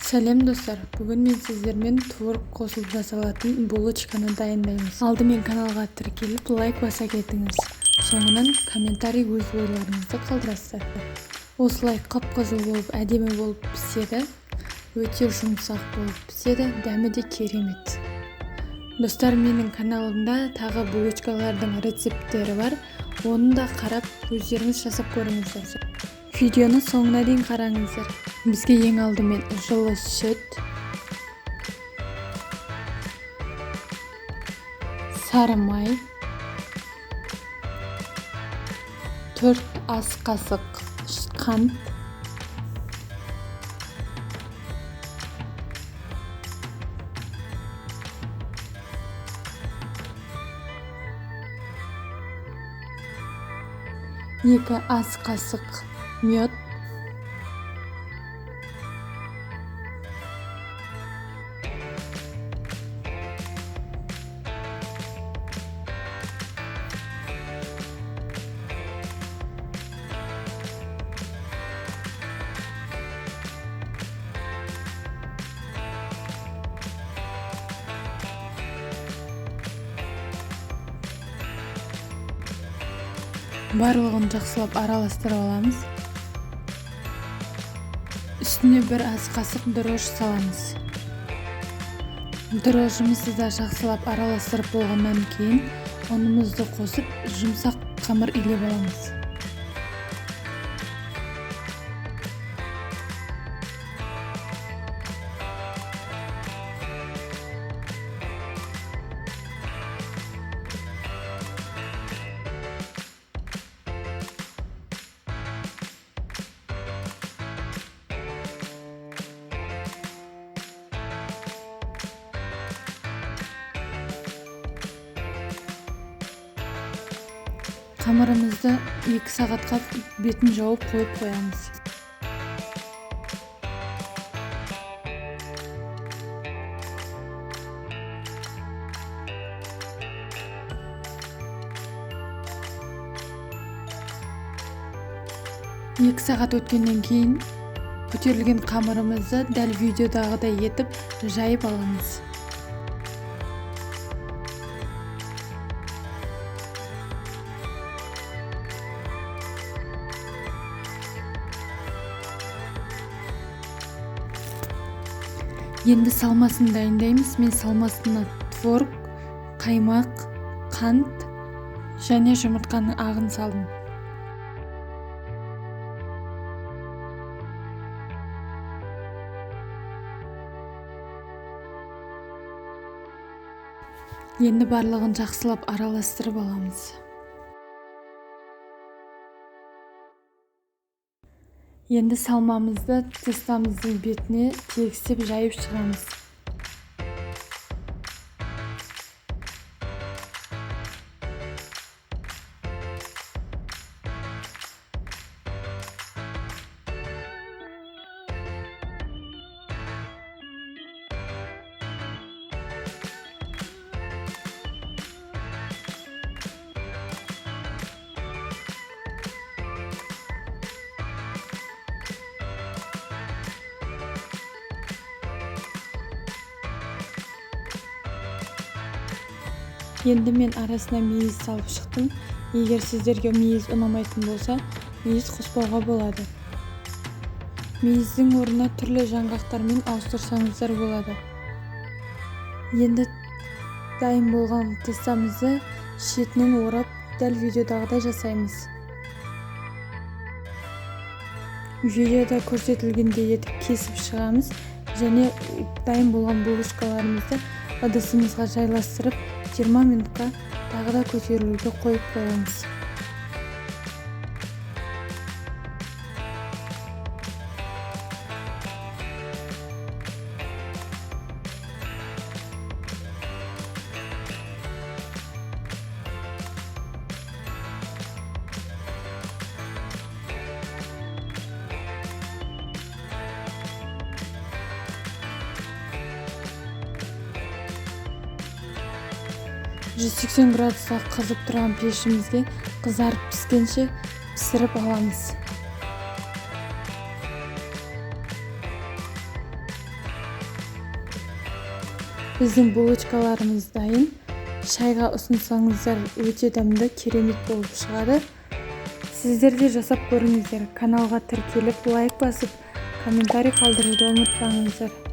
Сәлем достар, бүгін мен сіздермен творог қосылып жасалатын булочканы дайындаймыз. Алдымен каналға тіркеліп лайк баса кетіңіз. Соңынан комментарий өз ойларыңызды қалдырасыздар. Осылай қып-қызыл болып әдемі болып піседі. Өте жұмсақ болып піседі, дәмі де керемет. Достар, менің каналымда тағы булочкалардың рецепттері бар. Оны да қарап өздеріңіз жасап көріңіздер. Видеоны соңына дейін қараңыздар. Бізге ең алдымен жылы сүт, сары май, 4 ас қасық қант, екі ас қасық мед, барлығын жақсылап араластырып аламыз. Үстіне 1 ас қасық дрожж саламыз. Дрожжымызды да жақсылап араластырып болғаннан кейін ұнымызды қосып жұмсақ қамыр илеп аламыз. Қамырымызды 2 сағатқа бетін жауып қойып қоямыз. Екі сағат өткеннен кейін көтерілген қамырымызды дәл видеодағыдай етіп жайып аламыз. Енді салмасын дайындаймыз. Мен салмасына творог, қаймақ, қант және жұмыртқаның ағын салдым. Енді барлығын жақсылап араластырып аламыз. Енді салмамызды тестамыздың бетіне тегістеп жайып шығамыз. Енді мен арасына мейіз салып шықтым. Егер сіздерге мейіз ұнамайтын болса, мейіз қоспауға болады. Мейіздің орнына түрлі жаңғақтармен ауыстырсаңыздар болады. Енді дайын болған тестамызды шетінен орап, дәл видеодағыдай жасаймыз. Видеода көрсетілгендей етіп кесіп шығамыз және дайын болған булочкаларымызды ыдысымызға жайластырып 20 минутқа тағы да көтерілуге қойып қоямыз. «180 градусқа қызып тұрған пешімізге қызарып піскенше пісіріп аламыз. Біздің булочкаларымыз дайын. Шайға ұсынсаңыздар өте дәмді, керемет болып шығады. Сіздер де жасап көріңіздер. Каналға тіркеліп, лайк басып, комментарий қалдыруды ұмытпаңыздар.